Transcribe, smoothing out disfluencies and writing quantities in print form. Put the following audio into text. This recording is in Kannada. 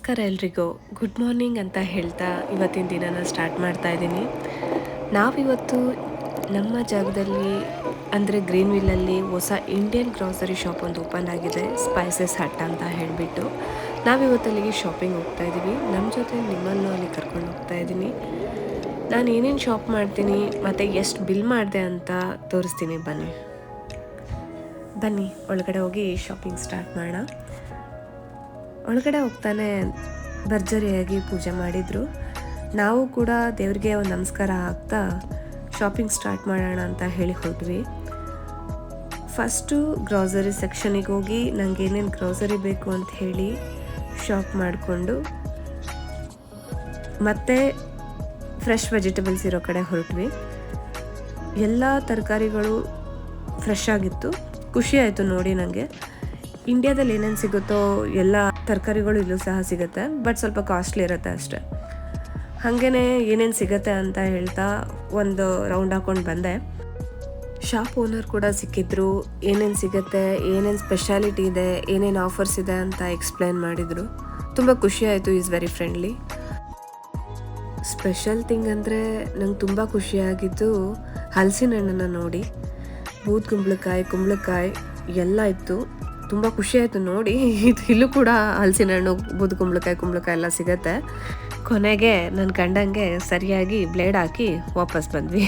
ನಮಸ್ಕಾರ ಎಲ್ರಿಗೂ. ಗುಡ್ ಮಾರ್ನಿಂಗ್ ಅಂತ ಹೇಳ್ತಾ ಇವತ್ತಿನ ದಿನನ ಸ್ಟಾರ್ಟ್ ಮಾಡ್ತಾ ಇದ್ದೀನಿ. ನಾವಿವತ್ತು ನಮ್ಮ ಜಾಗದಲ್ಲಿ ಅಂದರೆ ಗ್ರೀನ್ ವಿಲ್ಲಲ್ಲಿ ಹೊಸ ಇಂಡಿಯನ್ ಗ್ರಾಸರಿ ಶಾಪ್ ಒಂದು ಓಪನ್ ಆಗಿದೆ, ಸ್ಪೈಸಸ್ ಹಟ್ ಅಂತ ಹೇಳಿಬಿಟ್ಟು. ನಾವಿವತ್ತು ಅಲ್ಲಿಗೆ ಶಾಪಿಂಗ್ ಹೋಗ್ತಾ ಇದ್ದೀವಿ. ನಮ್ಮ ಜೊತೆ ನಿಮ್ಮನ್ನು ಅಲ್ಲಿ ಕರ್ಕೊಂಡು ಹೋಗ್ತಾ ಇದ್ದೀನಿ. ನಾನು ಏನೇನು ಶಾಪ್ ಮಾಡ್ತೀನಿ ಮತ್ತು ಎಷ್ಟು ಬಿಲ್ ಮಾಡಿದೆ ಅಂತ ತೋರಿಸ್ತೀನಿ. ಬನ್ನಿ ಒಳಗಡೆ ಹೋಗಿ ಶಾಪಿಂಗ್ ಸ್ಟಾರ್ಟ್ ಮಾಡೋಣ. ಒಳಗಡೆ ಹೋಗ್ತಾನೆ ಭರ್ಜರಿಯಾಗಿ ಪೂಜೆ ಮಾಡಿದರು. ನಾವು ಕೂಡ ದೇವರಿಗೆ ಒಂದು ನಮಸ್ಕಾರ ಹಾಕ್ತಾ ಶಾಪಿಂಗ್ ಸ್ಟಾರ್ಟ್ ಮಾಡೋಣ ಅಂತ ಹೇಳಿ ಹೊರಟ್ವಿ. ಫಸ್ಟು ಗ್ರಾಸರಿ ಸೆಕ್ಷನಿಗೆ ಹೋಗಿ ನನಗೆ ಏನೇನು ಗ್ರಾಸರಿ ಬೇಕು ಅಂತ ಹೇಳಿ ಶಾಪ್ ಮಾಡಿಕೊಂಡು ಮತ್ತೆ ಫ್ರೆಶ್ ವೆಜಿಟೇಬಲ್ಸ್ ಇರೋ ಕಡೆ ಹೊರಟ್ವಿ. ಎಲ್ಲ ತರಕಾರಿಗಳು ಫ್ರೆಶ್ ಆಗಿತ್ತು. ಖುಷಿ ಆಯಿತು ನೋಡಿ ನನಗೆ. ಇಂಡಿಯಾದಲ್ಲಿ ಏನೇನು ಸಿಗುತ್ತೋ ಎಲ್ಲ ತರಕಾರಿಗಳು ಇಲ್ಲೂ ಸಹ ಸಿಗುತ್ತೆ, ಬಟ್ ಸ್ವಲ್ಪ ಕಾಸ್ಟ್ಲಿ ಇರುತ್ತೆ ಅಷ್ಟೆ. ಹಾಗೇ ಏನೇನು ಸಿಗುತ್ತೆ ಅಂತ ಹೇಳ್ತಾ ಒಂದು ರೌಂಡ್ ಹಾಕ್ಕೊಂಡು ಬಂದೆ. ಶಾಪ್ ಓನರ್ ಕೂಡ ಸಿಕ್ಕಿದ್ರು. ಏನೇನು ಸಿಗುತ್ತೆ, ಏನೇನು ಸ್ಪೆಷಾಲಿಟಿ ಇದೆ, ಏನೇನು ಆಫರ್ಸ್ ಇದೆ ಅಂತ ಎಕ್ಸ್ಪ್ಲೈನ್ ಮಾಡಿದರು. ತುಂಬ ಖುಷಿ ಆಯಿತು. Is very friendly. Special thing ಅಂದರೆ ನಂಗೆ ತುಂಬ ಖುಷಿಯಾಗಿದ್ದು ಹಲಸಿನ ಹಣ್ಣನ್ನು ನೋಡಿ. ಬೂದ್ ಕುಂಬಳಕಾಯಿ ಎಲ್ಲ ಇತ್ತು. ತುಂಬ ಖುಷಿ ಆಯಿತು ನೋಡಿ. ಇಲ್ಲೂ ಕೂಡ ಹಲಸಿನ ಹಣ್ಣು, ಬೂದ್ ಕುಂಬಳಕಾಯಿ ಎಲ್ಲ ಸಿಗುತ್ತೆ. ಕೊನೆಗೆ ನನ್ನ ಗಂಡಂಗೆ ಸರಿಯಾಗಿ ಬ್ಲೇಡ್ ಹಾಕಿ ವಾಪಸ್ ಬಂದ್ವಿ.